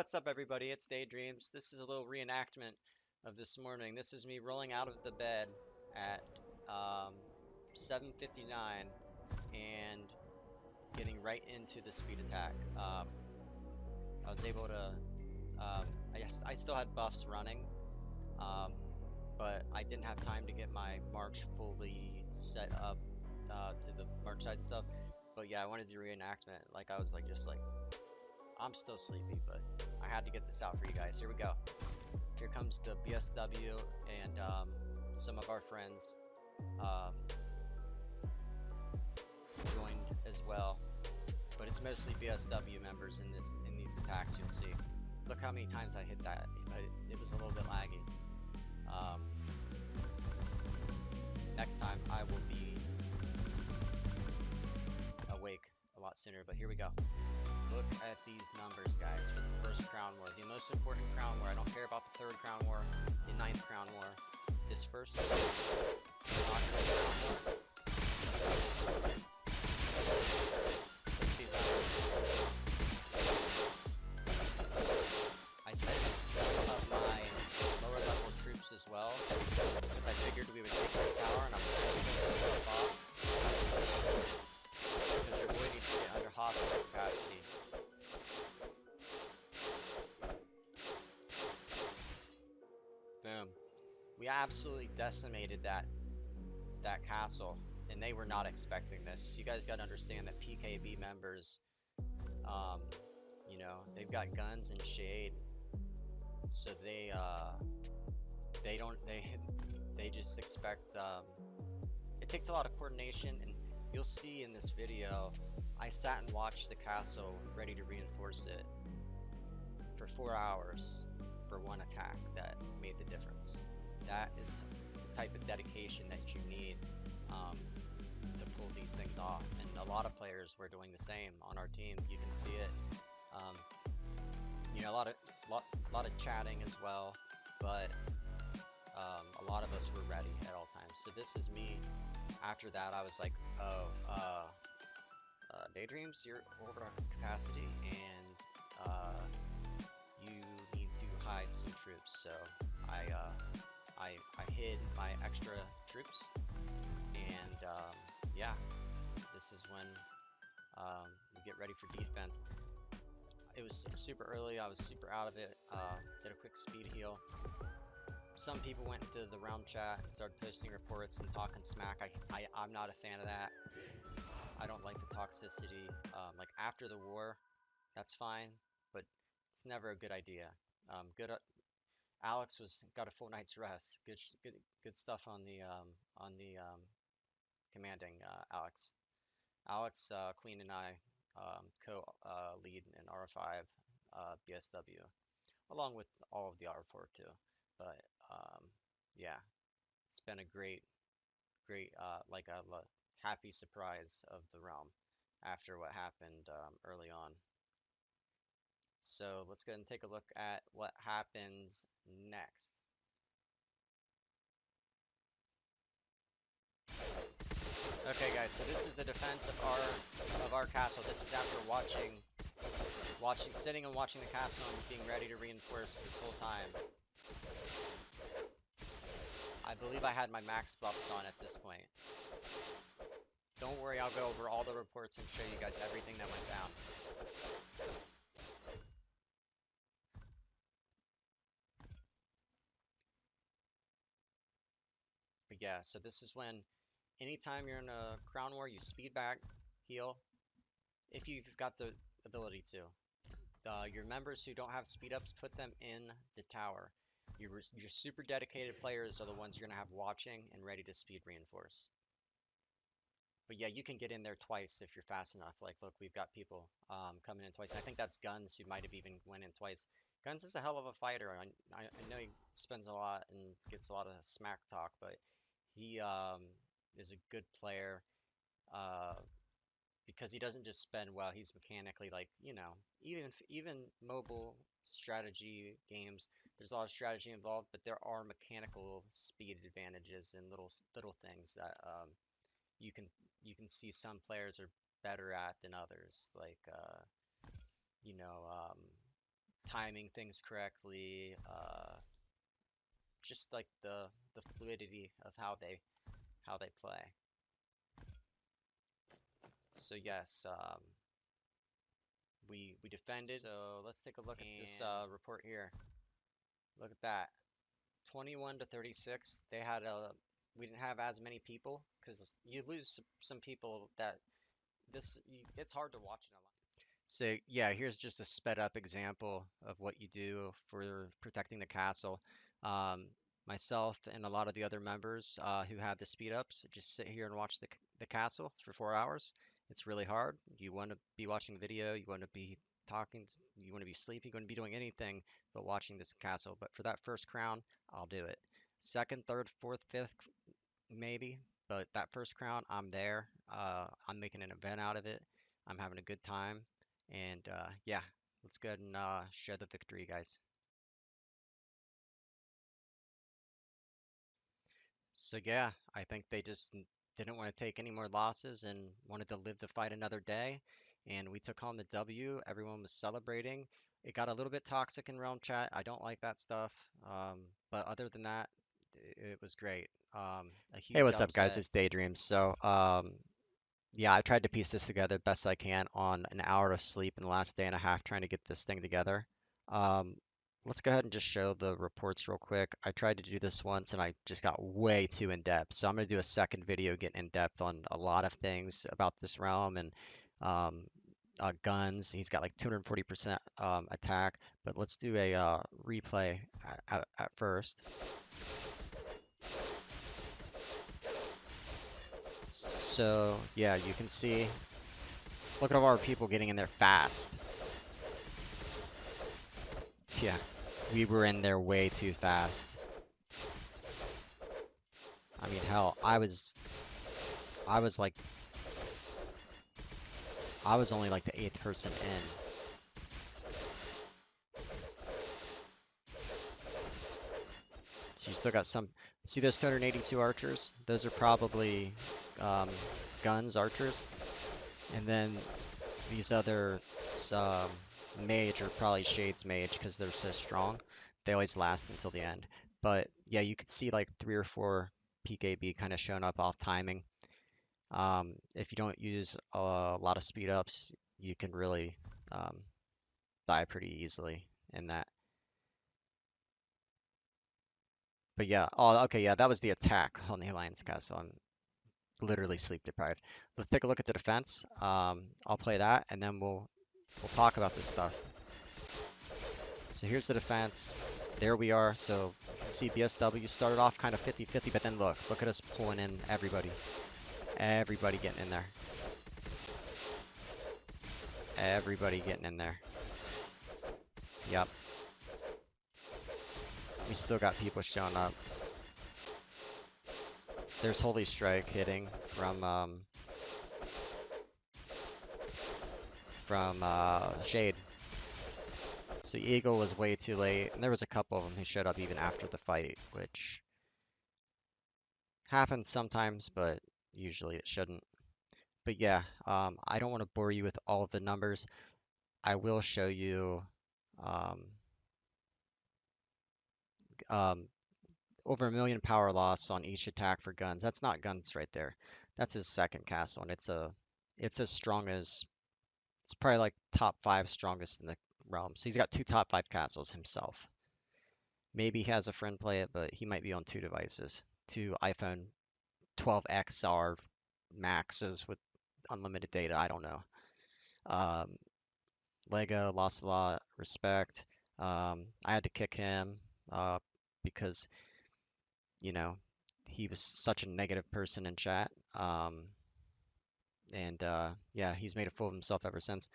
What's up, everybody? It's Daydreams. This is a little reenactment of this morning. This is me rolling out of the bed at um, 7:59 and getting right into the speed attack. I was able to, I guess I still had buffs running, um, but I didn't have time to get my march fully set up to the march size and stuff. But yeah, I wanted to do reenactment. Like I was like just like I'm still sleepy, but I had to get this out for you guys. Here we go. Here comes the BSW and some of our friends um, joined as well, but it's mostly BSW members in these attacks. You'll see. Look how many times I hit that. It was a little bit laggy. Um, Next time I will be awake a lot sooner. But here we go. Look at these numbers, guys, for the first Crown War. The most important Crown War. I don't care about the third Crown War, the ninth Crown War. This first Crown War. Look at these numbers. I sent some of my lower level troops as well, because I figured we would take this tower, and I'm trying to get some stuff off. Because your boy needs to get under hospital capacity. Boom. We absolutely decimated that castle, and they were not expecting this. You guys got to understand that PKB members, um, they've got guns and shade, so they don't they just expect. It takes a lot of coordination, and you'll see in this video. I sat and watched the castle, ready to reinforce it, for 4 hours for one attack that made the difference. That is the type of dedication that you need to pull these things off. And a lot of players were doing the same on our team. You can see it. Um, a lot of chatting as well, but a lot of us were ready at all times. So this is me. After that, I was like, oh, Daydreams, you're over capacity, and you need to hide some troops. So I hid my extra troops, and yeah, this is when we get ready for defense. It was super early. I was super out of it. Did a quick speed heal. Some people went into the realm chat and started posting reports and talking smack. I'm not a fan of that. I don't like the toxicity. Like after the war, that's fine, but it's never a good idea. Alex got a full night's rest. Good stuff on the commanding Alex. Alex, Queen, and I co lead in R5 BSW, along with all of the R4 too. But yeah, it's been a great like a happy surprise of the realm after what happened early on. So let's go ahead and take a look at what happens next. Okay, guys, so this is the defense of our castle. This is after sitting and watching the castle and being ready to reinforce this whole time. I believe I had my max buffs on at this point. Don't worry, I'll go over all the reports and show you guys everything that went down. But yeah, so this is when anytime you're in a crown war, you speed back, heal, if you've got the ability to. Your members who don't have speed ups, put them in the tower. Your super dedicated players are the ones you're going to have watching and ready to speed reinforce. But yeah, you can get in there twice if you're fast enough. Like, look, we've got people coming in twice. And I think that's Guns who might have even went in twice. Guns is a hell of a fighter. I know he spends a lot and gets a lot of smack talk, but he is a good player. Because he doesn't just spend well, he's mechanically like, even mobile strategy games, there's a lot of strategy involved, but there are mechanical speed advantages and little things that you can see some players are better at than others. Like you know, timing things correctly, just like the fluidity of how they play. So yes, we defended. So let's take a look at this report here. Look at that. 21 to 36. They had a we didn't have as many people because you lose some people that it's hard to watch in a live. So yeah, here's just a sped up example of what you do for protecting the castle. Um, Myself and a lot of the other members who have the speed ups just sit here and watch the castle for 4 hours. It's really hard. You want to be watching video, you want to be talking, you want to be sleeping, you want to be doing anything but watching this castle. But for that first crown, I'll do it. Second, third, fourth, fifth, maybe, but that first crown, I'm there. I'm making an event out of it. I'm having a good time, and yeah, let's go ahead and share the victory, guys. So yeah, I think they just didn't want to take any more losses and wanted to live to fight another day, and we took home the W. Everyone was celebrating. It got a little bit toxic in Realm Chat. I don't like that stuff, but other than that, it was great. A Hey, huge what's up, guys? upset. It's Daydreams. So, yeah, I tried to piece this together best I can on an hour of sleep in the last day and a half trying to get this thing together. Um, let's go ahead and just show the reports real quick. I tried to do this once and I just got way too in depth. So I'm going to do a second video getting in depth on a lot of things about this realm and um, guns. He's got like 240% attack, but let's do a replay at first. So yeah, you can see, look at all our people getting in there fast. Yeah, we were in there way too fast. I mean, hell, I was like, I was only like the 8th person in. So you still got some, see those 282 archers? Those are probably um, guns, archers. And then these other mage are probably Shades mage because they're so strong. They always last until the end. But yeah, you could see like 3 or 4 PKB kind of showing up off timing. If you don't use a lot of speed ups, you can really die pretty easily in that. But yeah, oh, okay, yeah, that was the attack on the Alliance Castle. I'm literally sleep deprived. Let's take a look at the defense. I'll play that, and then we'll talk about this stuff. So here's the defense. There we are. So you can see BSW started off kind of 50-50, but then look at us pulling in everybody. Everybody getting in there. Everybody getting in there. Yep. We still got people showing up. There's Holy Strike hitting from Shade. So Eagle was way too late, and there was a couple of them who showed up even after the fight, which happens sometimes, but usually it shouldn't. But yeah, I don't want to bore you with all of the numbers. I will show you um, um, over 1 million power loss on each attack for guns. That's not guns right there. That's his second castle, and it's as strong as, it's probably like top 5 strongest in the realm. So he's got 2 top 5 castles himself. Maybe he has a friend play it, but he might be on 2 devices, 2 iPhone 12XR Maxes with unlimited data. I don't know. Um, Lego lost a lot respect. I had to kick him because, you know, he was such a negative person in chat. And yeah, he's made a fool of himself ever since.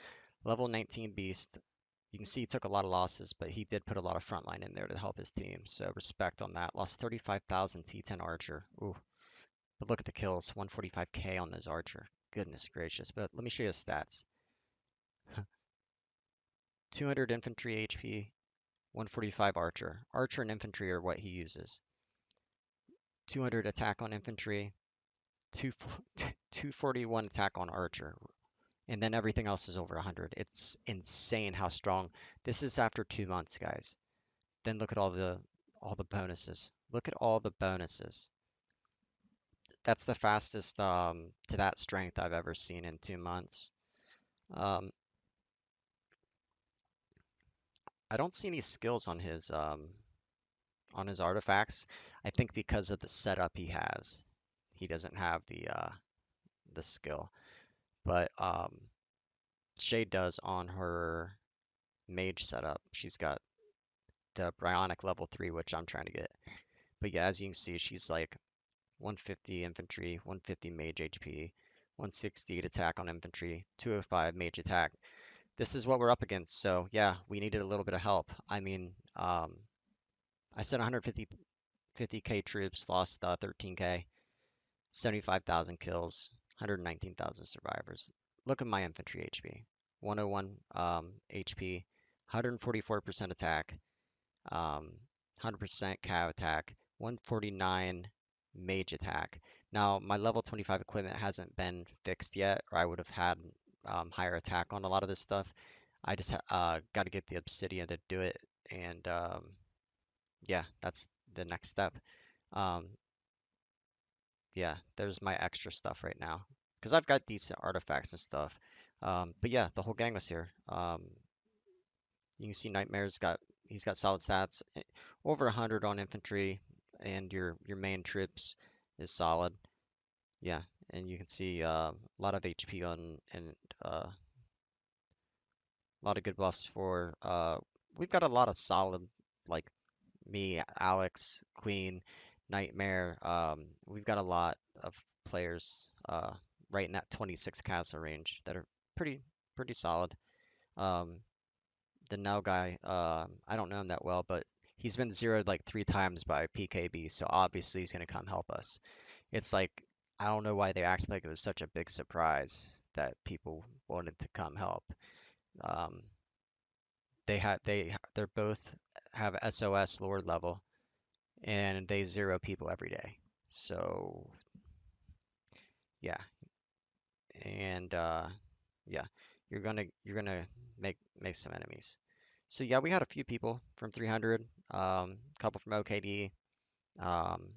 Level 19 Beast. You can see he took a lot of losses, but he did put a lot of frontline in there to help his team. So respect on that. Lost 35,000 T10 Archer. Ooh. But look at the kills. 145k on those Archer. Goodness gracious. But let me show you his stats. 200 infantry HP, 145 archer. Archer and infantry are what he uses. 200 attack on infantry, 241 attack on archer. and then everything else is over 100. It's insane how strong. This is after 2 months, guys. Then look at all the bonuses. Look at all the bonuses. That's the fastest to that strength I've ever seen in 2 months. Um, I don't see any skills on his artifacts. I think because of the setup he has, he doesn't have the skill. But Shay does on her mage setup. She's got the Bionic level 3, which I'm trying to get. But yeah, as you can see, she's like 150 infantry, 150 mage HP, 168 attack on infantry, 205 mage attack. This is what we're up against. So yeah, we needed a little bit of help. I mean, I said 150k troops, lost 13k, 75,000 kills, 119,000 survivors. Look at my infantry HP, 101 HP, 144% attack, 100% cav attack, 149 mage attack. Now, my level 25 equipment hasn't been fixed yet, or I would have had higher attack on a lot of this stuff. I just got to get the obsidian to do it, and yeah, that's the next step. Um, yeah, there's my extra stuff right now because I've got decent artifacts and stuff. But yeah, the whole gang was here. You can see Nightmare's got he's got solid stats, over 100 on infantry, and your main troops is solid. Yeah, and you can see a lot of HP on and a lot of good buffs for. We've got a lot of solid like me, Alex, Queen, Nightmare. We've got a lot of players right in that 26 castle range that are pretty solid. Um, the Now guy, I don't know him that well, but he's been zeroed like 3 times by PKB, so obviously he's gonna come help us. It's like I don't know why they acted like it was such a big surprise that people wanted to come help. Um, they're both have SOS Lord level, and they zero people every day. So yeah, and yeah, you're gonna make some enemies. So yeah, we had a few people from 300, a couple from OKD. Um,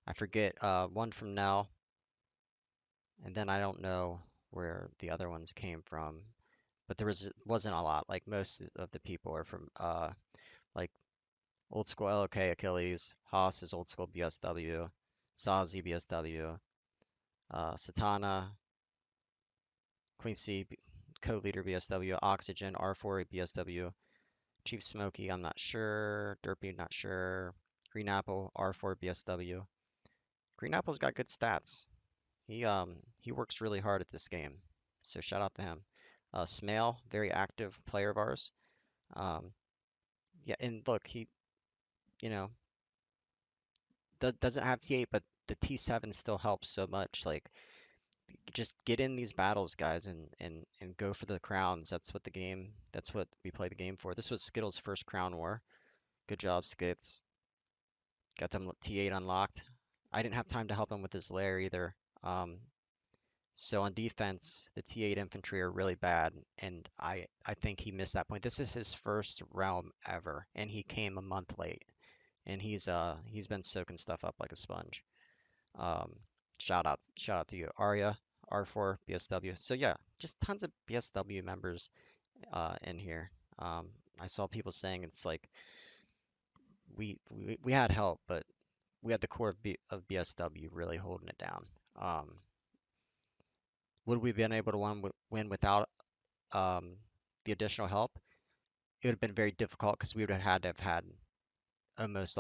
I forget one from Nell, and then I don't know where the other ones came from, but wasn't a lot. Like most of the people are from like old school LOK Achilles, Haas is old school BSW, Sazi BSW, Satana, Queen C co-leader BSW, Oxygen R4 BSW, Chief Smoky I'm not sure, Derpy not sure, Green Apple R4 BSW. Green Apple's got good stats. He works really hard at this game, so shout out to him. Smale, very active player of ours. Um, yeah, and look, he you know doesn't have T8, but the T7 still helps so much. Like just get in these battles, guys, and go for the crowns. That's what the game. That's what we play the game for. This was Skittles' first crown war. Good job, Skits. Got them T8 unlocked. I didn't have time to help him with his lair either. Um, So on defense, the T8 infantry are really bad, and I think he missed that point. This is his first realm ever, and he came a month late, and he's been soaking stuff up like a sponge. Um, shout out to you, Arya, R4, BSW. So yeah, just tons of BSW members in here. I saw people saying it's like we had help, but we had the core of BSW really holding it down. Um, would we have been able to win without um, the additional help? It would have been very difficult because we would have had to have had almost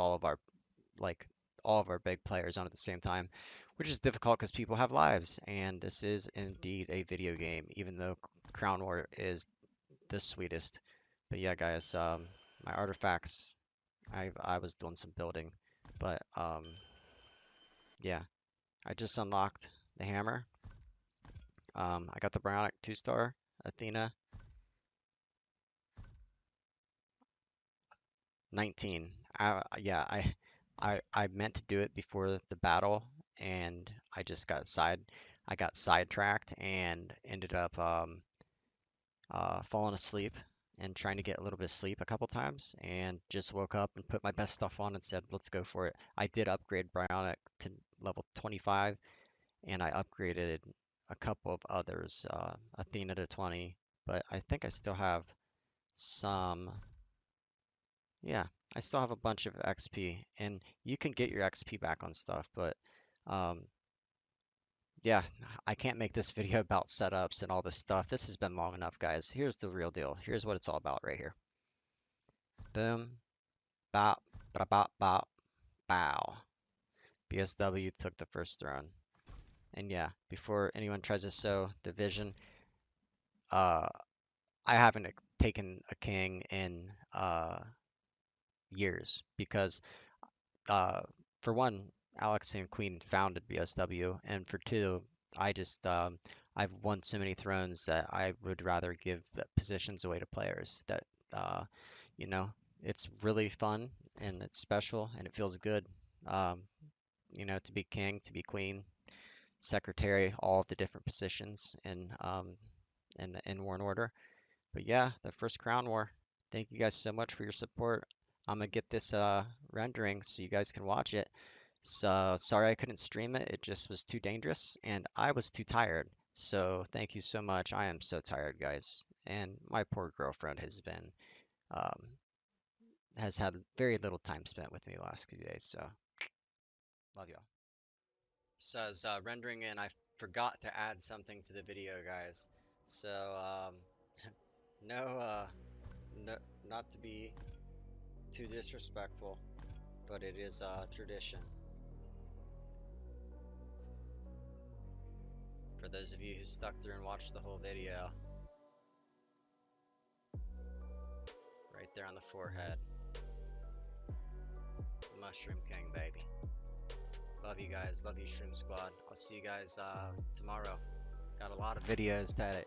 like all of our big players on at the same time, which is difficult because people have lives, and this is indeed a video game, even though Crown War is the sweetest. But yeah, guys, my artifacts, I was doing some building, but yeah, I just unlocked the hammer. I got the Bionic 2-star Athena 19. Yeah, I meant to do it before the battle, and I just got side. I got sidetracked and ended up falling asleep and trying to get a little bit of sleep a couple times, and just woke up and put my best stuff on and said, let's go for it. I did upgrade Bionic to level 25, and I upgraded a couple of others, Athena to 20, but I think I still have some, yeah, I still have a bunch of XP, and you can get your XP back on stuff, but um, yeah, I can't make this video about setups and all this stuff. This has been long enough, guys. Here's the real deal. Here's what it's all about right here. Boom, bop, ba bop, bop, bow. BSW took the first throne. And yeah, before anyone tries to sow division, uh, I haven't taken a king in years because, uh, for one, Alex and Queen founded BSW, and for two, I just I've won so many thrones that I would rather give the positions away to players. That uh, you know, it's really fun and it's special and it feels good. Um, to be king, to be queen, secretary, all of the different positions in War and Order. But yeah, the first Crown War. Thank you guys so much for your support. I'm gonna get this rendering so you guys can watch it. So sorry I couldn't stream it. It just was too dangerous and I was too tired. So thank you so much. I am so tired, guys. And my poor girlfriend um, has had very little time spent with me the last few days. So love y'all. Says rendering in. I forgot to add something to the video, guys. So no, no, not to be too disrespectful, but it is tradition. For those of you who stuck through and watched the whole video, right there on the forehead, Mushroom King, baby. Love you guys. Love you, Shroom Squad. I'll see you guys tomorrow. Got a lot of videos that